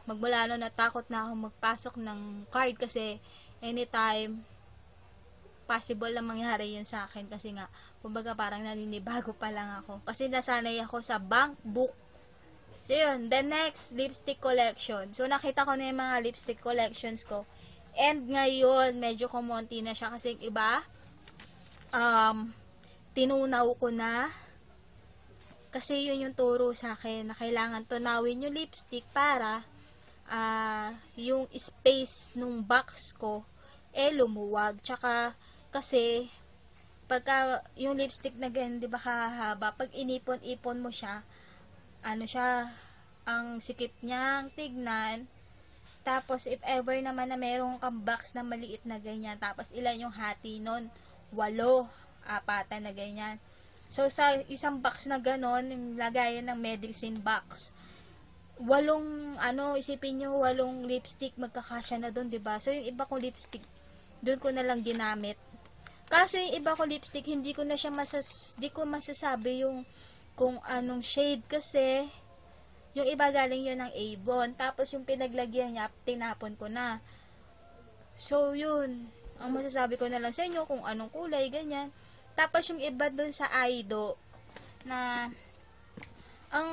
magmula noon natakot na ako magpasok ng card kasi anytime possible lang mangyari yun sa akin kasi nga, kumbaga parang naninibago pa lang ako. Kasi nasanay ako sa bank book. So yun, the next, lipstick collection. So nakita ko na yung mga lipstick collections ko. And ngayon, medyo kumonti na siya kasi yung iba, tinunaw ko na. Kasi yun yung turo sa akin na kailangan tunawin yung lipstick para yung space nung box ko lumuwag. Tsaka kasi pagka yung lipstick na ganyan, di ba kahaba, pag inipon-ipon mo siya, ang sikip niyang tignan. Tapos if ever naman na meron kang box na maliit na ganyan, tapos ilan yung hati nun? 8, 4 na ganyan. So sa isang box na ganon, yung lagayan ng medicine box, 8, isipin nyo, 8 lipstick magkakasya na doon, diba? So yung iba kong lipstick, doon ko na lang ginamit. Kaso yung iba ko lipstick, hindi ko na siya di ko masasabi yung kung anong shade kasi yung iba galing yun ng Avon. Tapos yung pinaglagyan niya, tinapon ko na. So yun, ang masasabi ko na lang sa inyo kung anong kulay, ganyan. Tapos yung iba dun sa Aido, na ang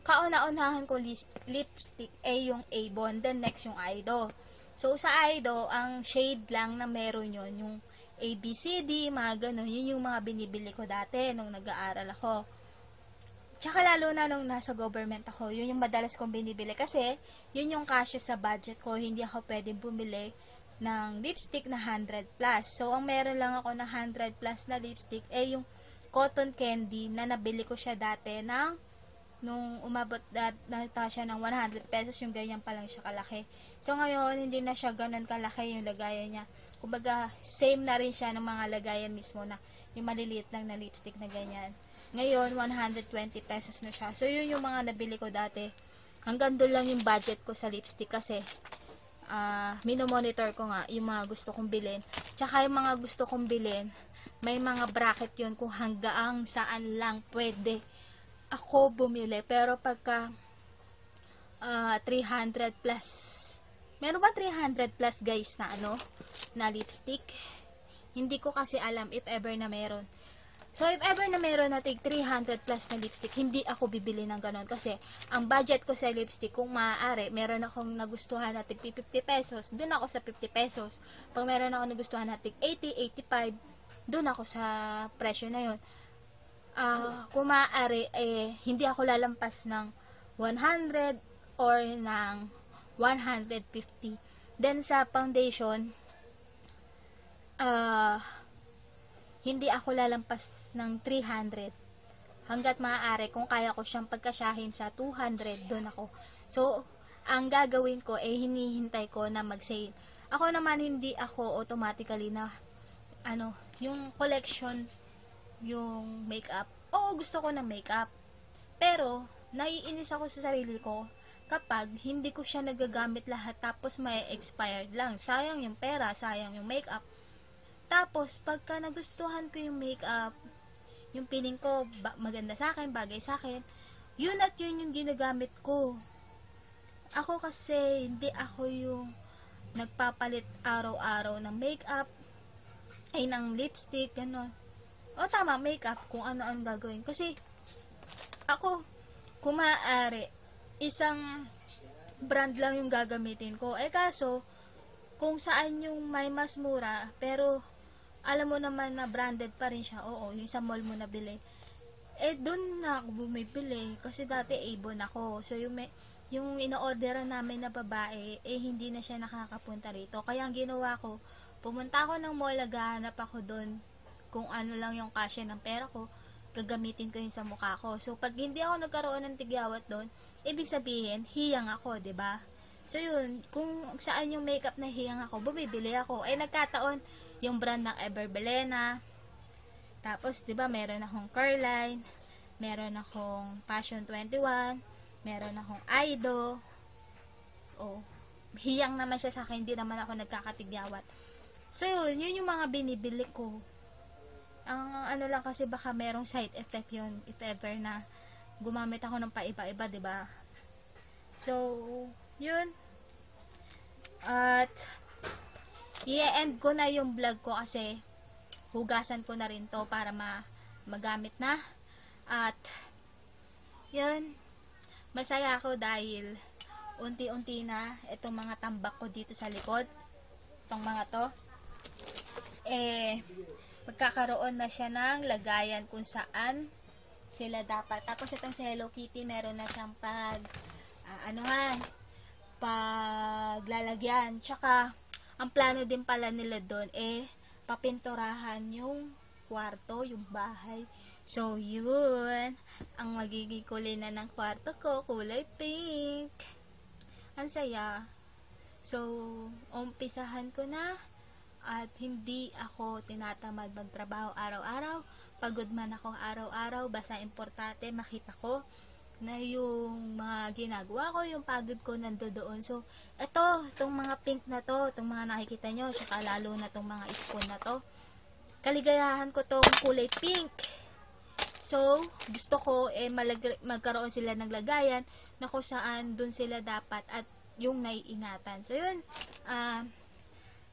kauna-unahan ko lipstick ay yung Avon, then next yung Aido. So sa Aido, ang shade lang na meron yun, yung ABCD, mga ganun. Yun yung mga binibili ko dati nung nag-aaral ako. Tsaka lalo na nung nasa government ako, yun yung madalas kong binibili. Kasi, yun yung kasya sa budget ko. Hindi ako pwedeng bumili ng lipstick na 100 plus. So, ang meron lang ako na 100 plus na lipstick yung cotton candy na nabili ko siya dati nung umabot na siya ng 100 pesos, yung ganyan pa lang siya kalaki. So ngayon, hindi na siya ganun kalaki yung lagayan niya. Kumbaga, same na rin siya ng mga lagayan mismo na yung maliliit lang na lipstick na ganyan. Ngayon, 120 pesos na siya. So yun yung mga nabili ko dati. Hanggang doon lang yung budget ko sa lipstick kasi minomonitor ko nga yung mga gusto kong bilhin. Tsaka yung mga gusto kong bilhin, may mga bracket yun kung hanggang saan lang pwede ako bumili. Pero pagka 300 plus, meron ba 300 plus guys na lipstick? Hindi ko kasi alam if ever na meron. So if ever na meron na tig 300 plus na lipstick, hindi ako bibili ng ganon kasi ang budget ko sa lipstick, kung maaari, meron akong nagustuhan na tig 50 pesos, dun ako sa 50 pesos. Pag meron ako nagustuhan na tig 80, 85, dun ako sa presyo na yun. Kung maaari, hindi ako lalampas ng 100 or ng 150. Then sa foundation, hindi ako lalampas ng 300. Hanggat maaari, kung kaya ko siyang pagkasyahin sa 200, doon ako. So, ang gagawin ko, hinihintay ko na mag-sale. Ako naman, hindi ako automatically na, yung collection, yung makeup. Oo, gusto ko ng makeup. Pero, naiinis ako sa sarili ko kapag hindi ko siya nagagamit lahat tapos may expired lang. Sayang yung pera, sayang yung makeup. Tapos, pagka nagustuhan ko yung makeup, yung feeling ko maganda sa akin, bagay sa akin, yun at yun yung ginagamit ko. Ako kasi, hindi ako yung nagpapalit araw-araw ng makeup, ng lipstick, gano'n. O tama, makeup, kung ano ang gagawin. Kasi, ako, kung maaari, isang brand lang yung gagamitin ko. Kaso, kung saan yung may mas mura, pero alam mo naman na branded pa rin siya, oo, yung sa mall mo nabili, dun na ako bumibili. Kasi dati Avon ako. So, yung ino-orderan namin na babae, hindi na siya nakakapunta rito. Kaya ang ginawa ko, pumunta ako ng mall, naghahanap ako dun kung ano lang yung kasya ng pera ko, gagamitin ko yun sa mukha ko. So, pag hindi ako nagkaroon ng tigyawat doon, ibig sabihin, hiyang ako, 'di ba? So, yun, kung saan yung makeup na hiyang ako, bumibili ako. Nagkataon, yung brand ng Everbelena, tapos, 'di ba, meron akong Careline, meron akong Passion 21, meron akong Aido. Hiyang naman siya sa akin, hindi naman ako nagkakatigyawat. So, yun yung mga binibili ko. Ang lang kasi baka merong side effect yun if ever na gumamit ako ng paiba-iba, 'di ba? So, yun. At i-end ko na yung vlog ko kasi hugasan ko na rin to para magamit na. At yun, masaya ako dahil unti-unti na itong mga tambak ko dito sa likod, itong mga to, magkakaroon na siya ng lagayan kung saan sila dapat. Tapos itong si Hello Kitty, meron na siyang paglalagyan. Tsaka, ang plano din pala nila doon, papinturahan yung kwarto, yung bahay. So, yun. Ang magiging kulay na ng kwarto ko, kulay pink. Ang saya. So, umpisahan ko na. At hindi ako tinatamad magtrabaho araw-araw. Pagod man ako araw-araw. Basta importante makita ko na yung mga ginagawa ko, yung pagod ko nandoon. So, itong mga pink na to, itong mga nakikita nyo, tsaka lalo na itong mga spoon na to, kaligayahan ko tong kulay pink. So, gusto ko magkaroon sila ng lagayan na kung saan dun sila dapat at yung naiingatan. So, yun.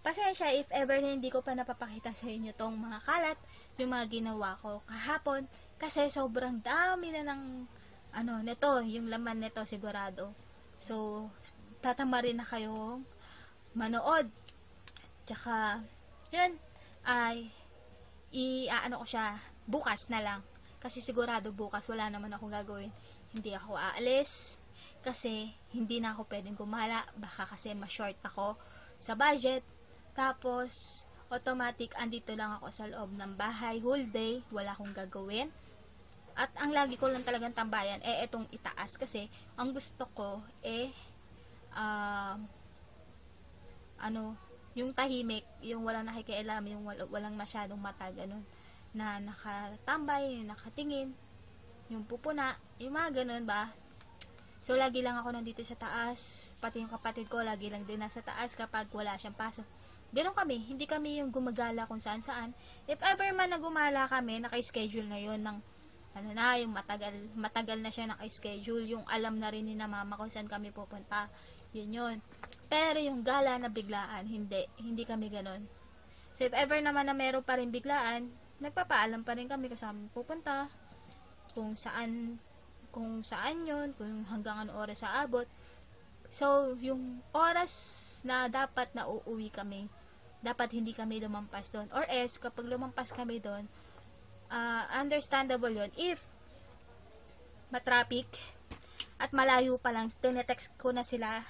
Pasensya if ever na hindi ko pa napapakita sa inyo tong mga kalat, yung mga ginawa ko kahapon, kasi sobrang dami na ng nito, yung laman nito sigurado. So, tatama rin na kayong manood. Tsaka, yun, ko siya bukas na lang. Kasi sigurado bukas wala naman akong gagawin. Hindi ako aalis kasi hindi na ako pwedeng gumala. Baka kasi ma-short ako sa budget. Tapos, automatic, andito lang ako sa loob ng bahay whole day. Wala akong gagawin. At ang lagi ko lang talagang tambayan, itong itaas. Kasi, ang gusto ko, yung tahimik, yung walang nakikialam, yung walang masyadong mata, ganun. Na nakatambay, nakatingin, yung pupuna, yung mga ganun ba. So, lagi lang ako nandito sa taas. Pati yung kapatid ko, lagi lang din nasa taas kapag wala siyang pasok. Ganun kami, hindi kami yung gumagala kung saan-saan. If ever man na gumala kami, naka-schedule na yun ng, yung matagal na siya naka-schedule, yung alam na rin ni na mama kung saan kami pupunta. Yun. Pero yung gala na biglaan, hindi kami ganun. So, if ever naman na meron pa rin biglaan, nagpapaalam pa rin kami kung saan pupunta, kung saan yun, kung hanggang anong oras sa abot. So, yung oras na dapat na uuwi kami, dapat hindi kami lumampas doon. Or else, kapag lumampas kami doon, understandable yun. If matraffic at malayo pa lang, tinetext ko na sila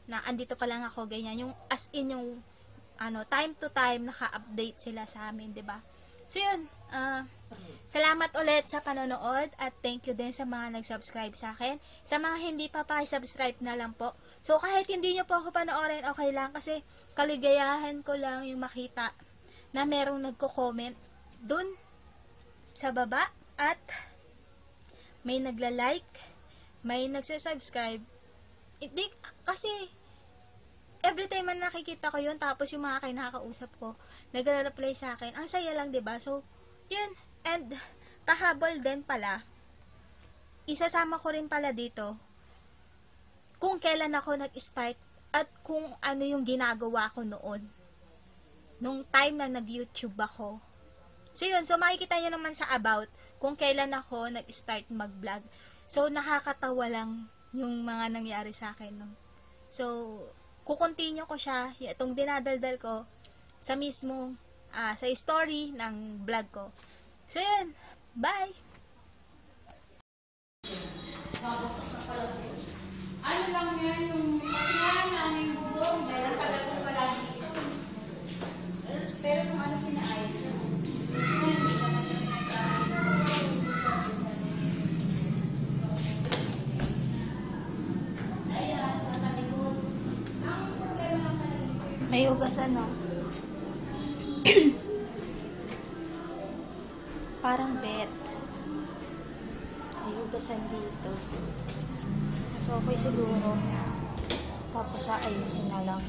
na andito pa lang ako, ganyan. Yung as in yung time to time, naka-update sila sa amin, 'di ba? So, yun. Salamat ulit sa panonood at thank you din sa mga nag-subscribe sa akin. Sa mga hindi pa pa-subscribe na lang po. So, kahit hindi nyo po ako panoorin, okay lang kasi kaligayahan ko lang yung makita na merong nagko-comment dun sa baba at may nagla-like, may nagsa-subscribe. Kasi every time man nakikita ko yun, tapos yung mga kinakausap ko, nagre-reply sa akin, ang saya lang, 'di ba? So, yun. And, pahabol din pala, isasama ko rin pala dito, kung kailan ako nag-start, at kung ano yung ginagawa ko noon, nung time na nag-YouTube ako. So, yun. So, makikita nyo naman sa about, kung kailan ako nag-start mag-vlog. So, nakakatawa lang yung mga nangyari sa akin, no? So, kukontinue ko siya, itong dinadaldal ko, sa mismo, sa story ng vlog ko. So, yun. Bye! Ano lang yan, yung kasiyahan namin yung bubong, dahil ang tagal ko palagi ito. Pero kung ano pinaayos yun. Hindi naman yung nag-aayos. Ayan, nasa likod. Ang problema lang pala dito. May ugasan, no? Parang bet. May ugasan dito. So, okay siguro. Tapos, ayusin na lang.